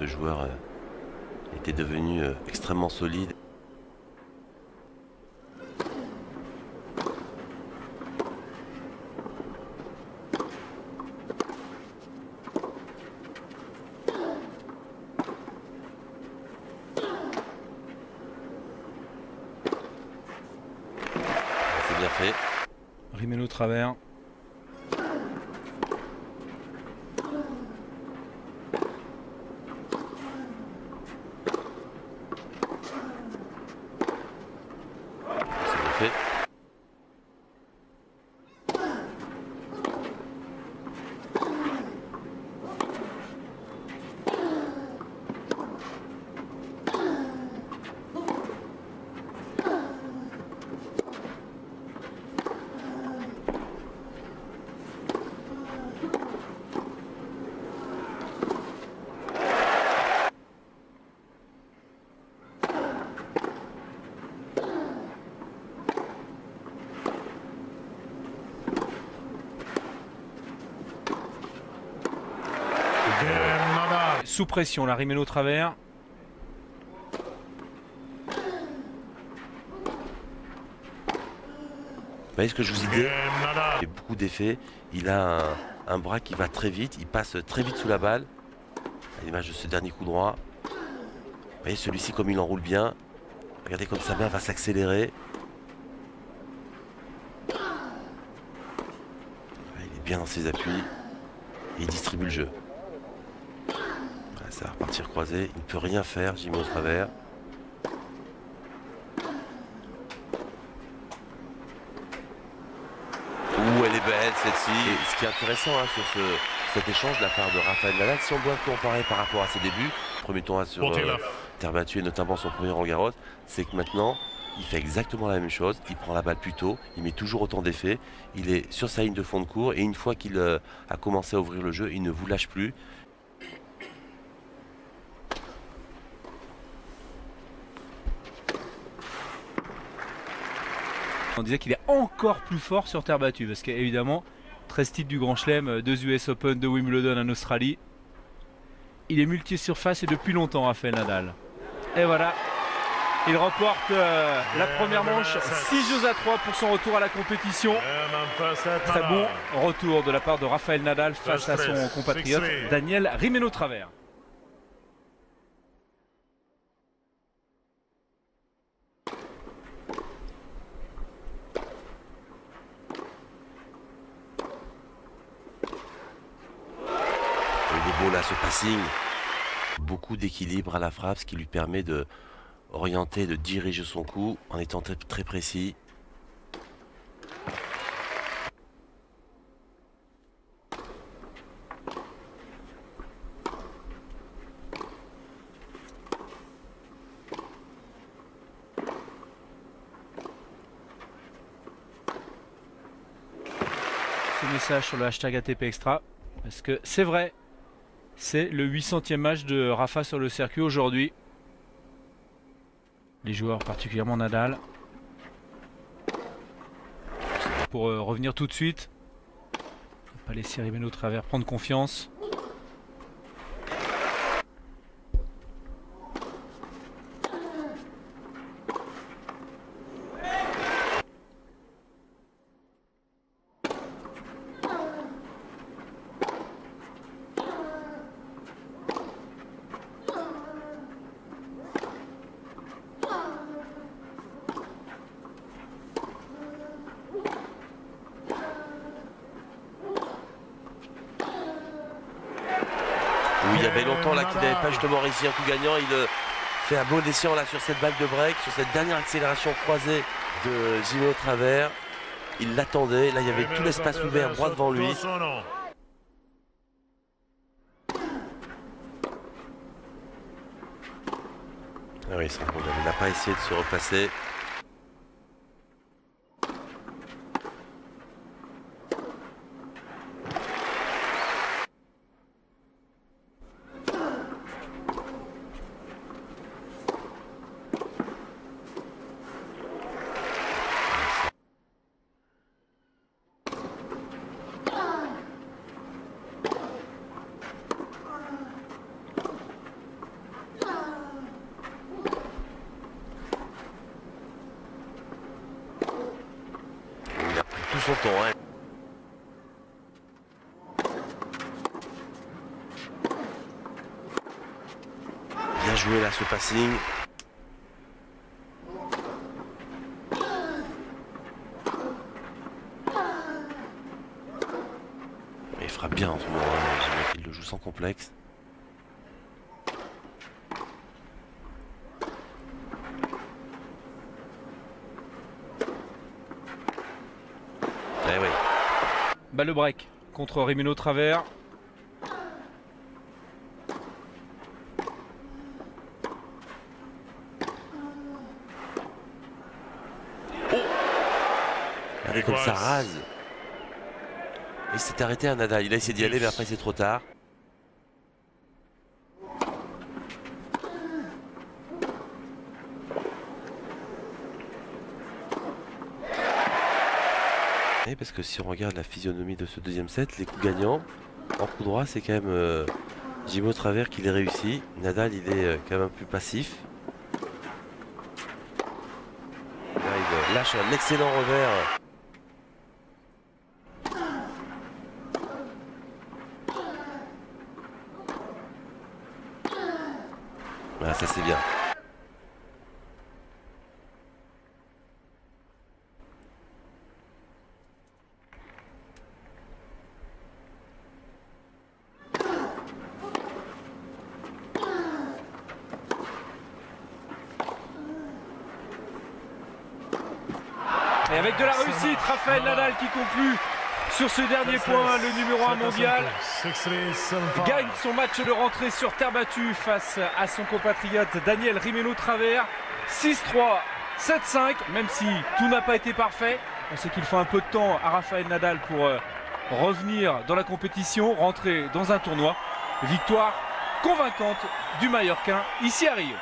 ce joueur était devenu extrêmement solide. C'est bien fait. Rimeno travers. C'est bien fait. Sous pression, la Rimeno travers. Vous voyez ce que je vous ai dit? Il fait beaucoup d'effets. Il a un bras qui va très vite. Il passe très vite sous la balle. À l'image de ce dernier coup droit. Vous voyez celui-ci comme il enroule bien. Regardez comme sa main va s'accélérer. Il est bien dans ses appuis. Et il distribue le jeu. Ça va repartir croisé. Il ne peut rien faire. J'y mets au travers. Ouh, elle est belle celle-ci. Et ce qui est intéressant sur cet échange de la part de Rafael Nadal, si on doit comparer par rapport à ses débuts, premier tournoi sur terre battue et notamment son premier Roland-Garros, c'est que maintenant il fait exactement la même chose. Il prend la balle plus tôt, il met toujours autant d'effets, il est sur sa ligne de fond de court et une fois qu'il a commencé à ouvrir le jeu, il ne vous lâche plus. On disait qu'il est encore plus fort sur terre battue parce qu'évidemment 13 titres du Grand Chelem, 2 US Open, 2 Wimbledon en Australie. Il est multi-surface et depuis longtemps Rafael Nadal. Et voilà, il remporte la première manche 6-3 pour son retour à la compétition. Très bon retour de la part de Rafael Nadal face à son compatriote Daniel Rimeno travers. Il est beau là ce passing. Beaucoup d'équilibre à la frappe, ce qui lui permet de orienter, de diriger son coup en étant très, très précis. Ce message sur le hashtag ATP Extra parce que c'est vrai, c'est le 800e match de Rafa sur le circuit aujourd'hui. Les joueurs, particulièrement Nadal. Pour revenir tout de suite, pas laisser Rimeno travers prendre confiance. Où il y avait longtemps là qu'il n'avait pas justement réussi un coup gagnant. Il fait un beau escient là sur cette balle de break, sur cette dernière accélération croisée de Gino travers. Il l'attendait, là il y avait tout l'espace ouvert droit devant lui. Ah oui, il n'a pas essayé de se repasser. son ton. Hein. Bien joué là ce passing. Il frappe bien en ce moment. Hein. Il le joue sans complexe. Eh oui. Balle break contre Rimeno Travers. Regardez comme ça rase. Il s'est arrêté à Nadal. Il a essayé d'y aller, mais après c'est trop tard. Et parce que si on regarde la physionomie de ce deuxième set, les coups gagnants en coup droit, c'est quand même Rimeno Travers qui les réussit. Nadal, il est quand même plus passif. Là, il lâche un excellent revers. Voilà, ça c'est bien. Et avec de la réussite, Rafael Nadal qui conclut sur ce dernier point, le numéro 1 mondial gagne son match de rentrée sur terre battue face à son compatriote Daniel Rimeno Travers. 6-3, 7-5, même si tout n'a pas été parfait. On sait qu'il faut un peu de temps à Rafael Nadal pour revenir dans la compétition, rentrer dans un tournoi. Victoire convaincante du Mallorquin ici à Rio.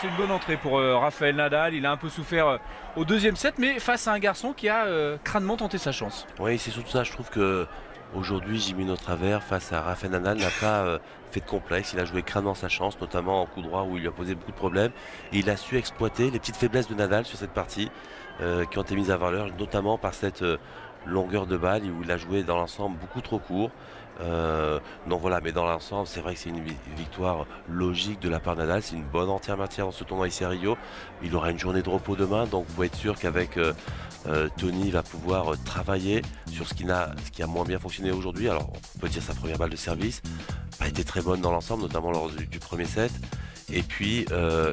C'est une bonne entrée pour Rafael Nadal. Il a un peu souffert au deuxième set, mais face à un garçon qui a crânement tenté sa chance. Oui, c'est surtout ça. Je trouve que aujourd'hui, Rimeno Travers face à Rafael Nadal n'a pas fait de complexe. Il a joué crânement sa chance, notamment en coup droit où il lui a posé beaucoup de problèmes. Et il a su exploiter les petites faiblesses de Nadal sur cette partie qui ont été mises à valeur, notamment par cette longueur de balle où il a joué dans l'ensemble beaucoup trop court. Donc voilà, mais dans l'ensemble, c'est vrai que c'est une victoire logique de la part de Nadal. C'est une bonne entière matière dans ce tournoi ici à Rio. Il aura une journée de repos demain, donc vous pouvez être sûr qu'avec Tony, il va pouvoir travailler sur ce qui a moins bien fonctionné aujourd'hui. Alors, on peut dire sa première balle de service a été très bonne dans l'ensemble, notamment lors du premier set. Et puis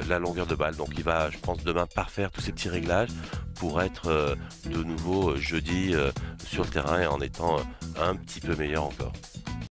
la longueur de balle. Donc il va, je pense, demain parfaire tous ces petits réglages pour être de nouveau jeudi sur le terrain et en étant un petit peu meilleur encore.